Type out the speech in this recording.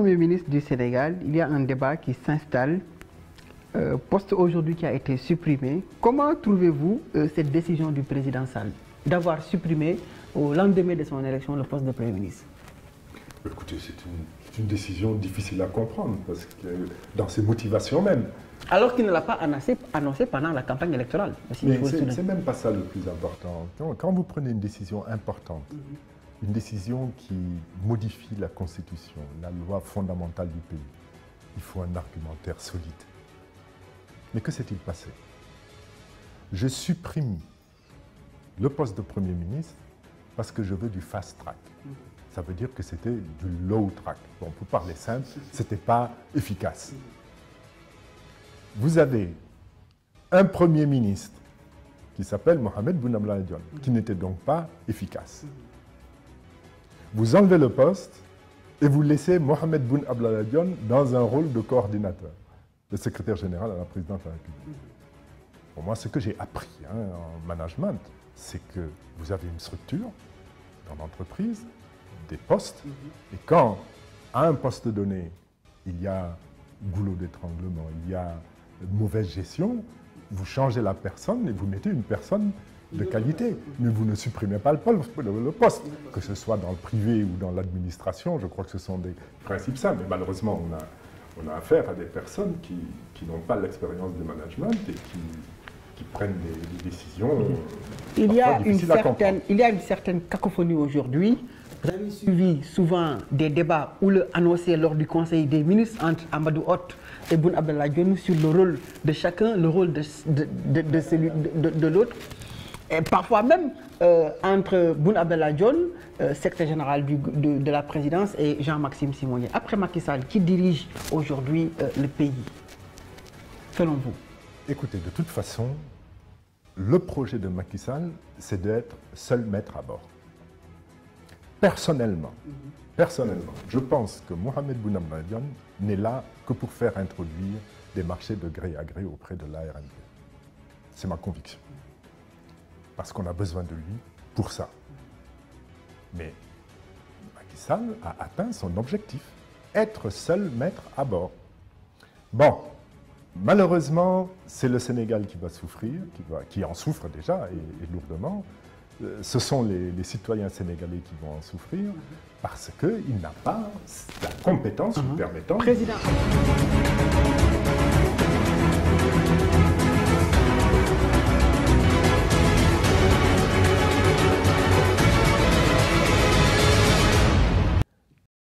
Premier ministre du Sénégal, il y a un débat qui s'installe, poste aujourd'hui qui a été supprimé. Comment trouvez-vous cette décision du président Sall d'avoir supprimé au lendemain de son élection le poste de Premier ministre? Écoutez, c'est une décision difficile à comprendre, parce que dans ses motivations même. Alors qu'il ne l'a pas annoncé pendant la campagne électorale. Mais c'est même pas ça le plus important. Quand vous prenez une décision importante, une décision qui modifie la Constitution, la loi fondamentale du pays, il faut un argumentaire solide. Mais que s'est-il passé? Je supprime le poste de Premier ministre parce que je veux du fast track. Ça veut dire que c'était du low track. Bon, pour parler simple, ce n'était pas efficace. Vous avez un Premier ministre qui s'appelle Mohamed Boun Abdallah Dionne, qui n'était donc pas efficace. Vous enlevez le poste et vous laissez Mohamed Boun Abdallah Dionne dans un rôle de coordinateur, de secrétaire général à la présidence de la République. Pour moi, ce que j'ai appris en management, c'est que vous avez une structure dans l'entreprise, des postes, et quand à un poste donné, il y a goulot d'étranglement, il y a mauvaise gestion, vous changez la personne et vous mettez une personne de qualité. Mais vous ne supprimez pas le poste, que ce soit dans le privé ou dans l'administration. Je crois que ce sont des principes simples. Mais malheureusement, on a affaire à des personnes qui n'ont pas l'expérience du management et qui prennent des décisions il y a une certaine cacophonie aujourd'hui. Vous avez suivi souvent des débats ou le annoncé lors du Conseil des ministres entre Amadou Hott et Boun Abdallah Dionne sur le rôle de chacun, le rôle de l'autre. Et parfois même entre Boun Abdallah Dionne, secrétaire général de la présidence, et Jean-Maxime Simonier. Après Macky Sall, qui dirige aujourd'hui le pays, selon vous? Écoutez, de toute façon, le projet de Macky Sall, c'est d'être seul maître à bord. Personnellement, je pense que Mohamed Boun Abdallah Dionne n'est là que pour faire introduire des marchés de gré à gré auprès de l'ARNP. C'est ma conviction. Parce qu'on a besoin de lui pour ça. Mais Macky Sall a atteint son objectif, être seul maître à bord. Bon, malheureusement, c'est le Sénégal qui va souffrir, qui en souffre déjà et lourdement. Ce sont les citoyens sénégalais qui vont en souffrir parce qu'il n'a pas la compétence lui permettant... Président.